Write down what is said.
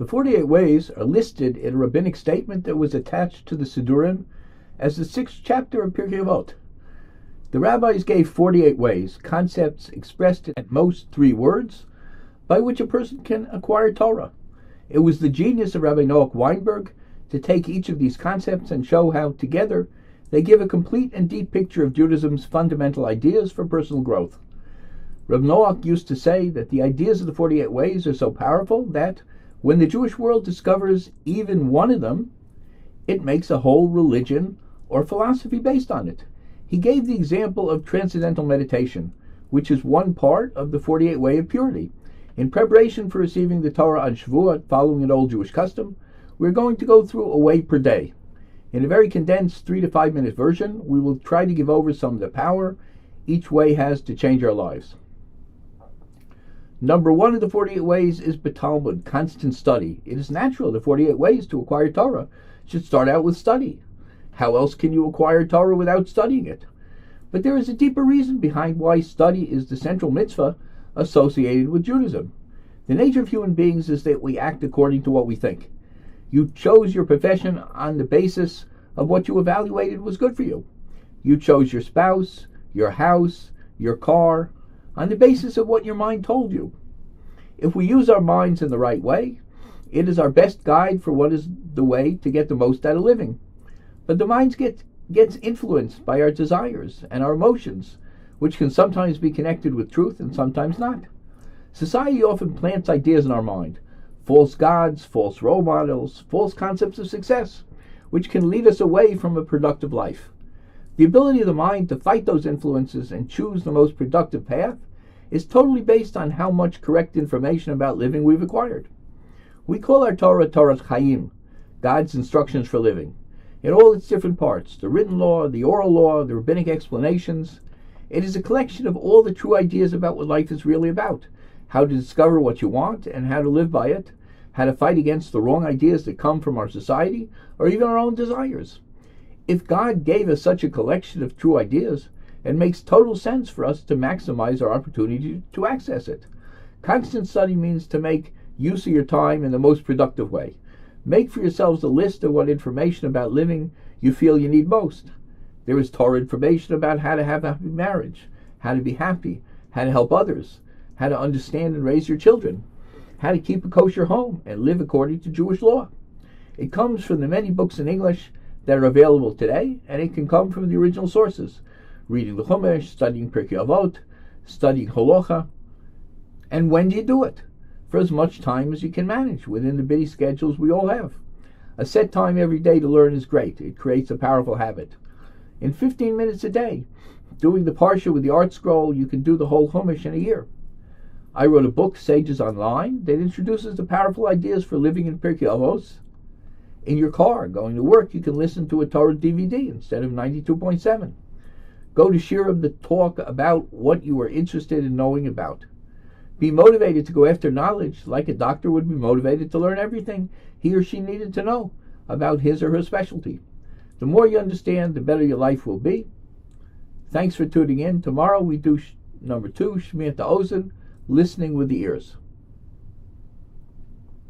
The 48 ways are listed in a rabbinic statement that was attached to the Sidurim as the 6th chapter of Pirkei Avot. The rabbis gave 48 ways, concepts expressed in at most 3 words, by which a person can acquire Torah. It was the genius of Rabbi Noach Weinberg to take each of these concepts and show how, together, they give a complete and deep picture of Judaism's fundamental ideas for personal growth. Rabbi Noach used to say that the ideas of the 48 ways are so powerful that, when the Jewish world discovers even one of them, it makes a whole religion or philosophy based on it. He gave the example of transcendental meditation, which is one part of the 48 way of purity. In preparation for receiving the Torah on Shavuot, following an old Jewish custom, we're going to go through a way per day. In a very condensed 3 to 5 minute version, we will try to give over some of the power each way has to change our lives. Number 1 of the 48 ways is Talmud, constant study. It is natural the 48 ways to acquire Torah should start out with study. How else can you acquire Torah without studying it? But there is a deeper reason behind why study is the central mitzvah associated with Judaism. The nature of human beings is that we act according to what we think. You chose your profession on the basis of what you evaluated was good for you. You chose your spouse, your house, your car, on the basis of what your mind told you. If we use our minds in the right way, it is our best guide for what is the way to get the most out of living. But the mind gets influenced by our desires and our emotions, which can sometimes be connected with truth and sometimes not. Society often plants ideas in our mind, false gods, false role models, false concepts of success, which can lead us away from a productive life. The ability of the mind to fight those influences and choose the most productive path is totally based on how much correct information about living we've acquired. We call our Torah Chaim, God's instructions for living. In all its different parts, the written law, the oral law, the rabbinic explanations, it is a collection of all the true ideas about what life is really about, how to discover what you want and how to live by it, how to fight against the wrong ideas that come from our society or even our own desires. If God gave us such a collection of true ideas, it makes total sense for us to maximize our opportunity to access it. Constant study means to make use of your time in the most productive way. Make for yourselves a list of what information about living you feel you need most. There is Torah information about how to have a happy marriage, how to be happy, how to help others, how to understand and raise your children, how to keep a kosher home and live according to Jewish law. It comes from the many books in English that are available today, and it can come from the original sources, reading the Chumash, studying Pirkei Avot, studying Halacha. And when do you do it? For as much time as you can manage within the busy schedules we all have. A set time every day to learn is great. It creates a powerful habit. In 15 minutes a day, doing the Parsha with the art scroll, you can do the whole Chumash in a year. I wrote a book, Sages Online, that introduces the powerful ideas for living in Pirkei Avos. In your car, going to work, you can listen to a Torah DVD instead of 92.7. Go to Shirim to talk about what you are interested in knowing about. Be motivated to go after knowledge like a doctor would be motivated to learn everything he or she needed to know about his or her specialty. The more you understand, the better your life will be. Thanks for tuning in. Tomorrow we do number 2, Shmiat Ozen, listening with the ears.